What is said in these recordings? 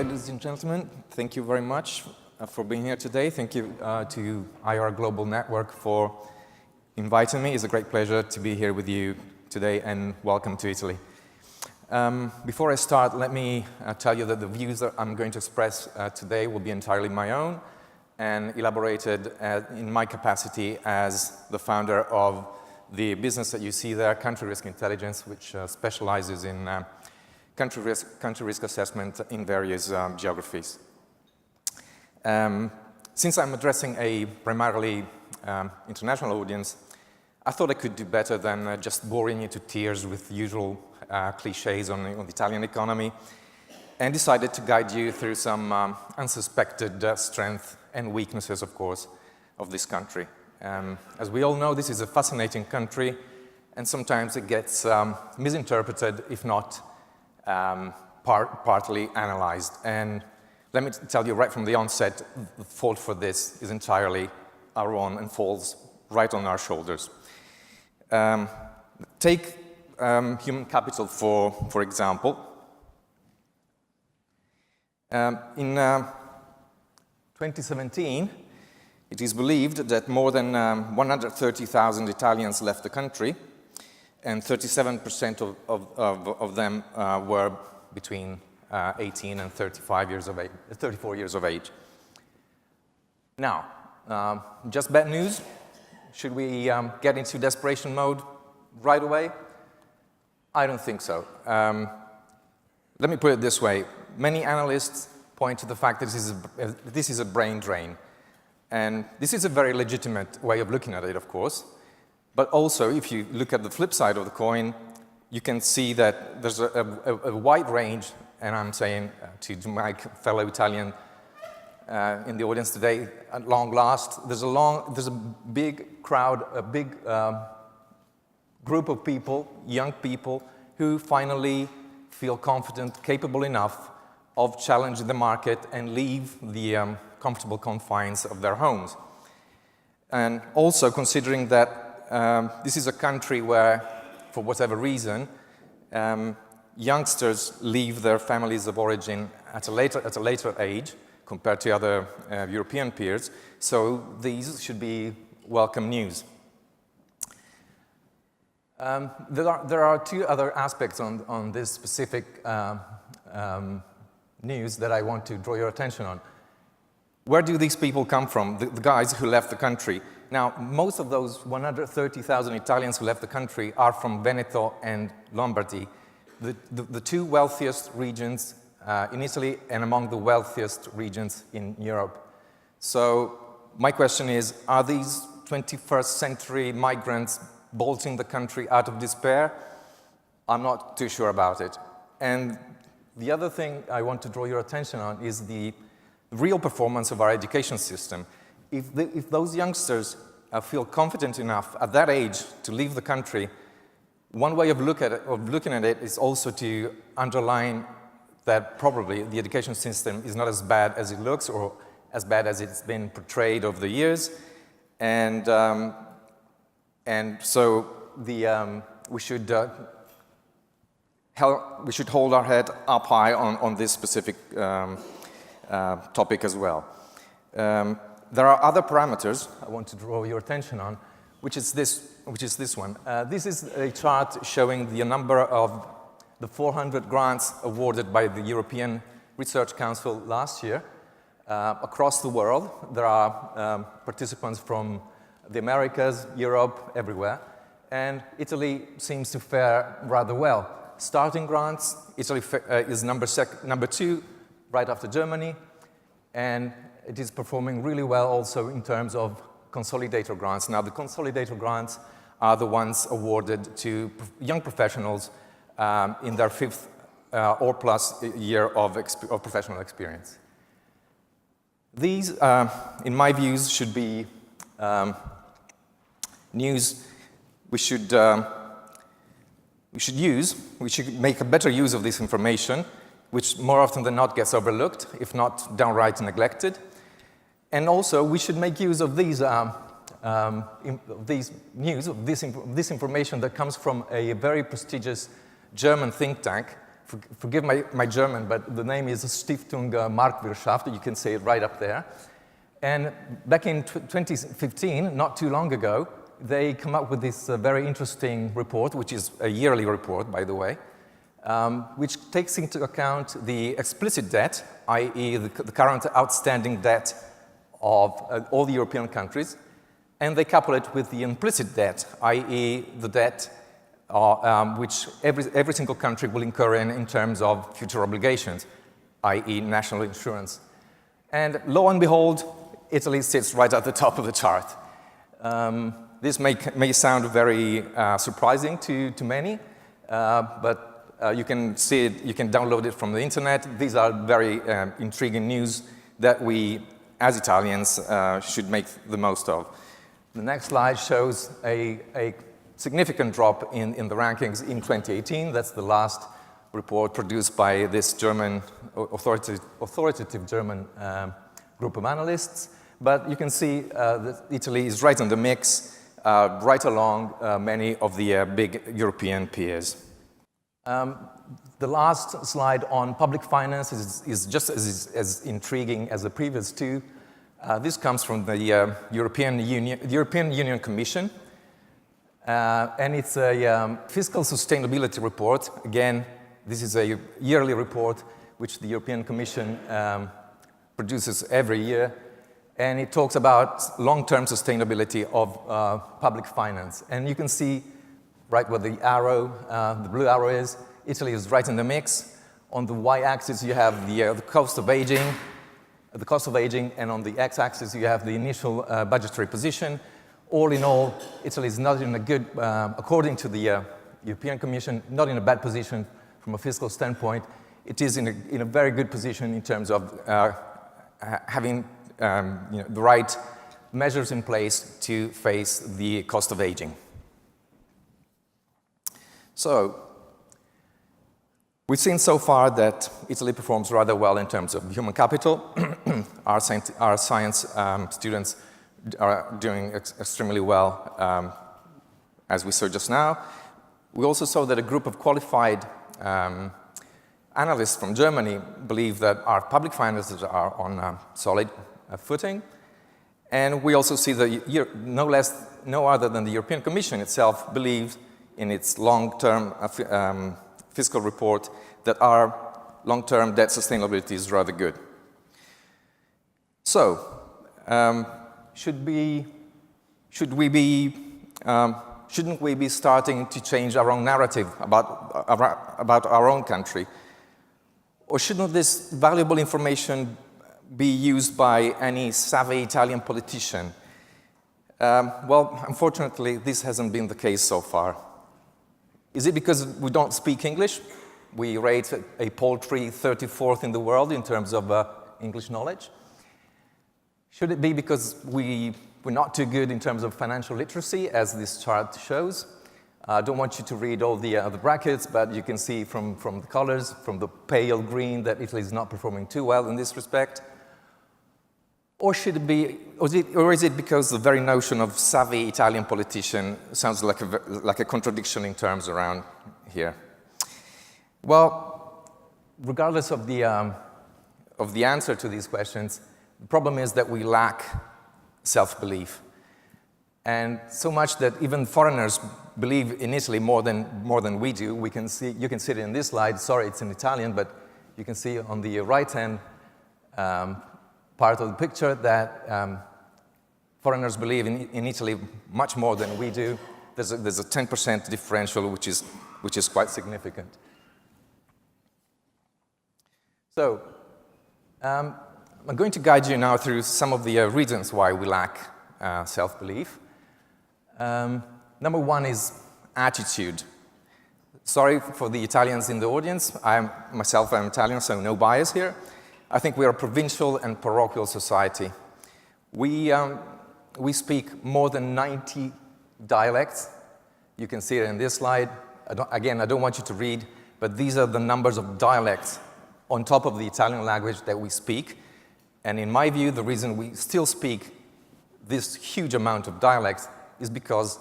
ladies and gentlemen, thank you very much for being here today. Thank you to IR Global Network for inviting me. It's a great pleasure to be here with you today, and welcome to Italy. Before I start, let me tell you that the views that I'm going to express today will be entirely my own and elaborated in my capacity as the founder of the business that you see there, Country Risk Intelligence, which specializes in country risk assessment in various geographies. Since I'm addressing a primarily international audience, I thought I could do better than just boring you to tears with the usual cliches on the Italian economy, and decided to guide you through some unsuspected strengths and weaknesses, of course, of this country. As we all know, this is a fascinating country, and sometimes it gets misinterpreted, if not partly analyzed. And let me tell you right from the onset, the fault for this is entirely our own and falls right on our shoulders. Take human capital, for example. In 2017, it is believed that more than 130,000 Italians left the country, and 37% of them were between 18 and 34 years of age. Now, just bad news? Should we get into desperation mode right away? I don't think so. Let me put it this way. Many analysts point to the fact that this is a brain drain. And this is a very legitimate way of looking at it, of course. But also, if you look at the flip side of the coin, you can see that there's a wide range, and I'm saying to my fellow Italian in the audience today, at long last, there's a big crowd, a big group of people, young people, who finally feel confident, capable enough of challenging the market and leave the comfortable confines of their homes. And also considering that this is a country where, for whatever reason, youngsters leave their families of origin at a later age compared to other European peers, so these should be welcome news. There are two other aspects on this specific news that I want to draw your attention on. Where do these people come from, the guys who left the country? Now, most of those 130,000 Italians who left the country are from Veneto and Lombardy, the two wealthiest regions in Italy and among the wealthiest regions in Europe. So my question is, are these 21st century migrants bolting the country out of despair? I'm not too sure about it. And the other thing I want to draw your attention on is the real performance of our education system. If those youngsters feel confident enough at that age to leave the country, one way of looking at it is also to underline that probably the education system is not as bad as it looks or as bad as it's been portrayed over the years. And so we should hold our head up high on this specific topic as well. There are other parameters I want to draw your attention on, which is this one. This is a chart showing the number of the 400 grants awarded by the European Research Council last year across the world. There are participants from the Americas, Europe, everywhere, and Italy seems to fare rather well. Starting grants, Italy is number 2, right after Germany, and it is performing really well also in terms of consolidator grants. Now, the consolidator grants are the ones awarded to young professionals in their 5th or plus year of professional experience. These, in my views, should be news we should make a better use of this information, which more often than not gets overlooked, if not downright neglected. And also, we should make use of this information that comes from a very prestigious German think tank forgive my German, but the name is Stiftung Marktwirtschaft. You can see it right up there. And back in 2015, not too long ago, they come up with this very interesting report, which is a yearly report, by the way, which takes into account the explicit debt, i.e. the current outstanding debt of all the European countries, and they couple it with the implicit debt, i.e. the debt which every single country will incur in terms of future obligations, i.e. national insurance. And lo and behold, Italy sits right at the top of the chart. This may sound very surprising to many, but you can see it, you can download it from the internet. These are very intriguing news that we, as Italians, should make the most of. The next slide shows a significant drop in the rankings in 2018. That's the last report produced by this German, authoritative German group of analysts. But you can see that Italy is right in the mix, right along many of the big European peers. The last slide on public finance is just as intriguing as the previous two. This comes from the European Union Commission, and it's a fiscal sustainability report. Again, this is a yearly report which the European Commission produces every year, and it talks about long-term sustainability of public finance. And you can see right where the arrow, the blue arrow is, Italy is right in the mix. On the y-axis you have the cost of aging, and on the x-axis you have the initial budgetary position. All in all, Italy is not in a good, according to the European Commission, not in a bad position from a fiscal standpoint. It is in a very good position in terms of having the right measures in place to face the cost of aging. So, we've seen so far that Italy performs rather well in terms of human capital. Our science students are doing extremely well, as we saw just now. We also saw that a group of qualified analysts from Germany believe that our public finances are on solid footing. And we also see that no other than the European Commission itself believes in its long-term fiscal report that our long-term debt sustainability is rather good. So, shouldn't we be starting to change our own narrative about our own country? Or shouldn't this valuable information be used by any savvy Italian politician? Well, unfortunately, this hasn't been the case so far. Is it because we don't speak English? We rate a paltry 34th in the world in terms of English knowledge. Should it be because we're not too good in terms of financial literacy, as this chart shows? I don't want you to read all the brackets, but you can see from the colors, from the pale green, that Italy is not performing too well in this respect. Or should it be, or is it because the very notion of savvy Italian politician sounds like a contradiction in terms around here? Well, regardless of the answer to these questions, the problem is that we lack self-belief. And so much that even foreigners believe in Italy more than we do. You can see it in this slide. Sorry, it's in Italian, but you can see on the right-hand part of the picture that foreigners believe in Italy much more than we do. There's a 10% differential, which is quite significant. So, I'm going to guide you now through some of the reasons why we lack self-belief. Number one is attitude. Sorry for the Italians in the audience. Myself, I'm Italian, so no bias here. I think we are a provincial and parochial society. We speak more than 90 dialects. You can see it in this slide. I don't want you to read, but these are the numbers of dialects on top of the Italian language that we speak. And in my view, the reason we still speak this huge amount of dialects is because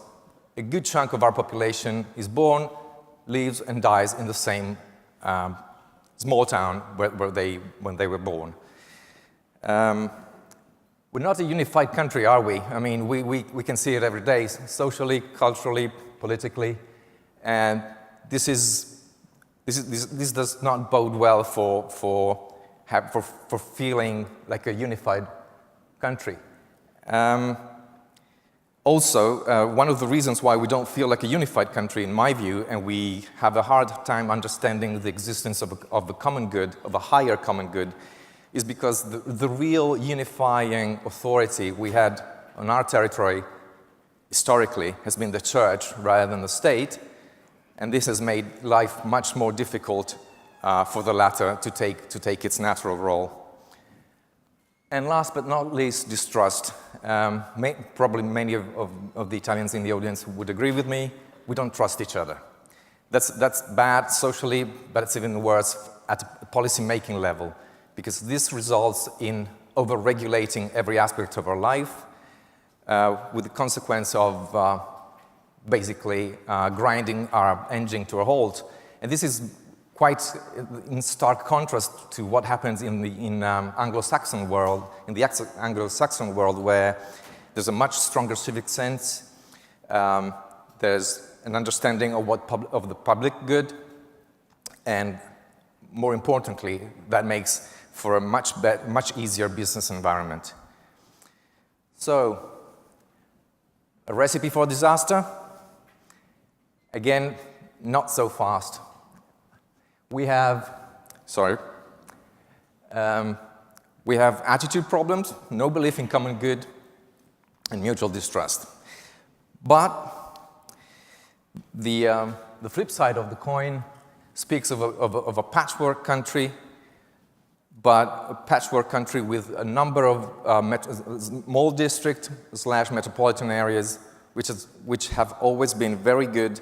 a good chunk of our population is born, lives, and dies in the same small town when they were born. We're not a unified country, are we? I mean, we can see it every day, socially, culturally, politically, and this does not bode well for feeling like a unified country. Also, one of the reasons why we don't feel like a unified country, in my view, and we have a hard time understanding the existence of the common good, of a higher common good, is because the real unifying authority we had on our territory historically has been the church rather than the state, and this has made life much more difficult for the latter to take its natural role. And last but not least, distrust. Probably many of the Italians in the audience would agree with me. We don't trust each other. That's bad socially, but it's even worse at a policy-making level, because this results in over-regulating every aspect of our life, with the consequence of basically grinding our engine to a halt. And this is quite in stark contrast to what happens in the Anglo-Saxon world, Anglo-Saxon world, where there's a much stronger civic sense. There's an understanding of the public good, and more importantly, that makes for a much easier business environment. So, a recipe for disaster? Again, not so fast. We have attitude problems, no belief in common good, and mutual distrust. But the flip side of the coin speaks of a patchwork country, but a patchwork country with a number of small district/metropolitan areas, which have always been very good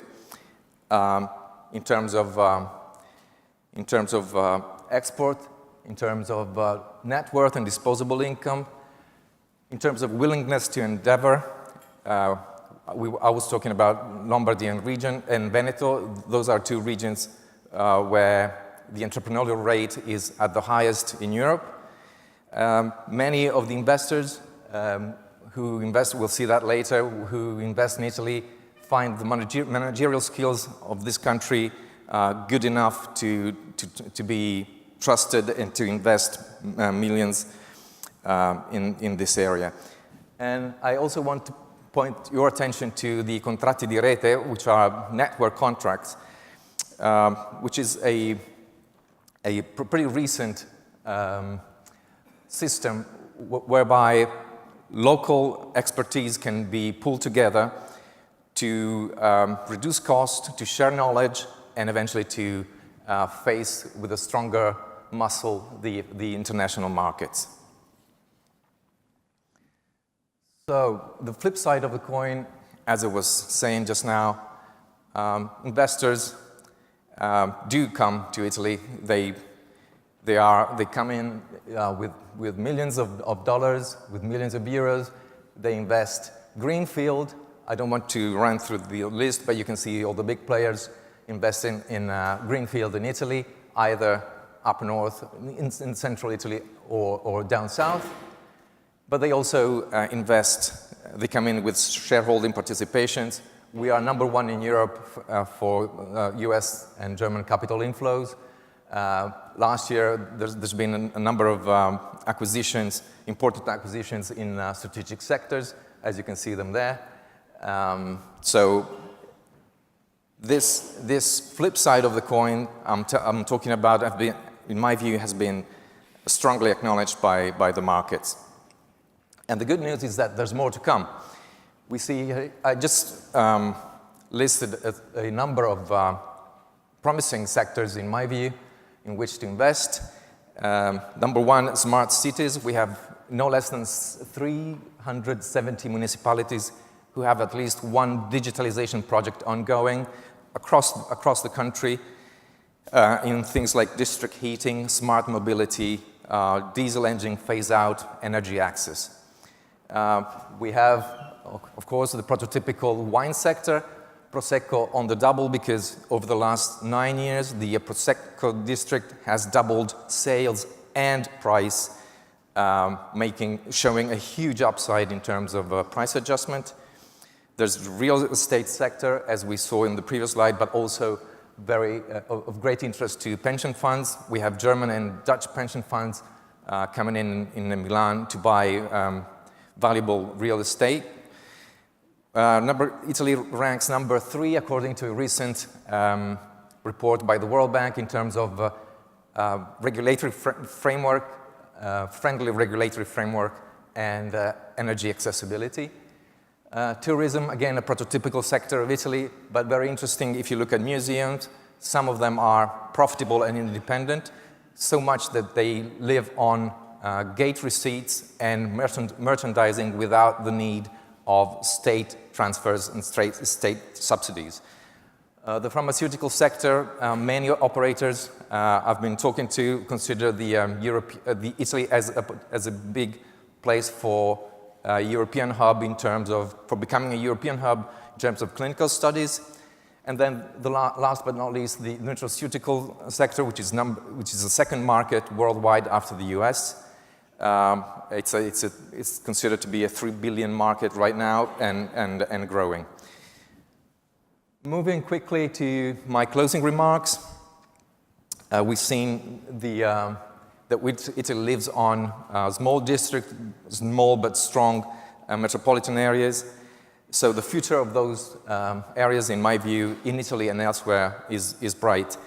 in terms of export, in terms of net worth and disposable income, in terms of willingness to endeavor. I was talking about Lombardy and Veneto. Those are two regions where the entrepreneurial rate is at the highest in Europe. Many of the investors who invest, we'll see that later, who invest in Italy find the managerial skills of this country good enough to be trusted and to invest millions in this area. And I also want to point your attention to the contratti di rete, which are network contracts, which is a pretty recent system whereby local expertise can be pulled together to reduce cost, to share knowledge, and eventually to face with a stronger muscle the international markets. So the flip side of the coin, as I was saying just now, investors do come to Italy. They come in with millions of dollars, with millions of euros. They invest greenfield. I don't want to run through the list, but you can see all the big players investing in greenfield in Italy, either up north in central Italy or down south. But they also invest, they come in with shareholding participations. We are number one in Europe for US and German capital inflows. Last year, there's been a number of acquisitions, important acquisitions in strategic sectors, as you can see them there. So this flip side of the coin I'm talking about, in my view, has been strongly acknowledged by the markets. And the good news is that there's more to come. We see, I just listed a number of promising sectors, in my view, in which to invest. Number one, smart cities. We have no less than 370 municipalities who have at least one digitalization project ongoing across the country in things like district heating, smart mobility, diesel engine phase-out, energy access. We have, of course, the prototypical wine sector, Prosecco on the double, because over the last 9 years, the Prosecco district has doubled sales and price, showing a huge upside in terms of price adjustment. There's the real estate sector, as we saw in the previous slide, but also of great interest to pension funds. We have German and Dutch pension funds coming in Milan to buy valuable real estate. Italy ranks number 3 according to a recent report by the World Bank in terms of regulatory framework, friendly regulatory framework, and energy accessibility. Tourism, again, a prototypical sector of Italy, but very interesting if you look at museums. Some of them are profitable and independent, so much that they live on gate receipts and merchandising without the need of state transfers and state subsidies. The pharmaceutical sector, many operators I've been talking to consider the Italy as a big place for a European hub for becoming a European hub in terms of clinical studies. And then last but not least, the nutraceutical sector, which is the second market worldwide after the US. It's considered to be a 3 billion market right now and growing. Moving quickly to my closing remarks, we've seen that Italy lives on small districts, small but strong metropolitan areas. So the future of those areas, in my view, in Italy and elsewhere, is bright.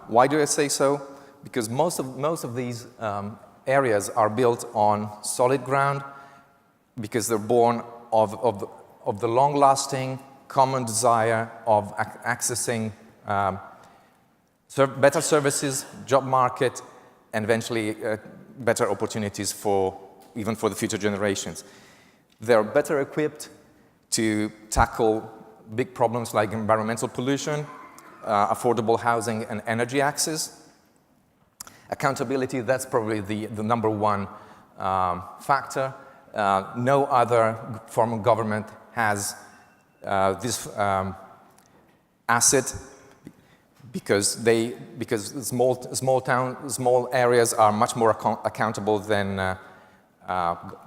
Why do I say so? Because most of these areas are built on solid ground, because they're born of the long-lasting common desire of accessing better services, job market, and eventually better opportunities even for the future generations. They're better equipped to tackle big problems like environmental pollution, affordable housing, and energy access. Accountability, that's probably the number one factor. No other form of government has this asset, because small areas are much more accountable than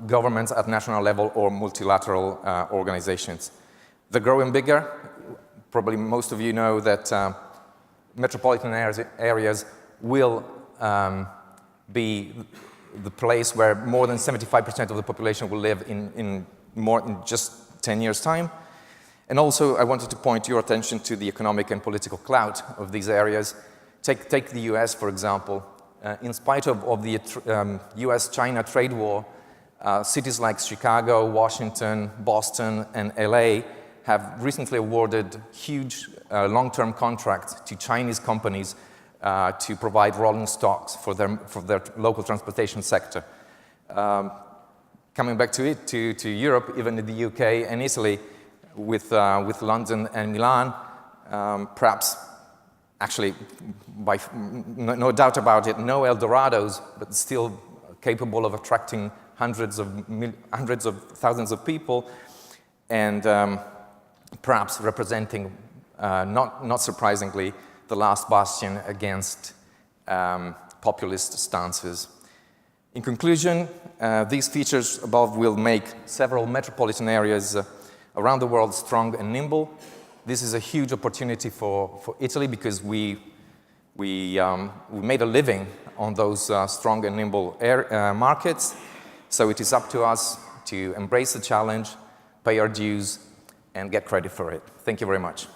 governments at national level or multilateral organizations. They're growing bigger. Probably most of you know that metropolitan areas will be the place where more than 75% of the population will live in just 10 years' time. And also, I wanted to point your attention to the economic and political clout of these areas. Take the US, for example. In spite of the US-China trade war, cities like Chicago, Washington, Boston, and LA have recently awarded huge long-term contracts to Chinese companies to provide rolling stocks for their local transportation sector. Coming back to Europe, even in the UK and Italy, with London and Milan, perhaps, actually, no doubt about it, no El Dorados, but still capable of attracting hundreds of thousands of people, and perhaps representing, not surprisingly, the last bastion against populist stances. In conclusion, these features above will make several metropolitan areas around the world strong and nimble. This is a huge opportunity for Italy, because we made a living on those strong and nimble markets. So it is up to us to embrace the challenge, pay our dues, and get credit for it. Thank you very much.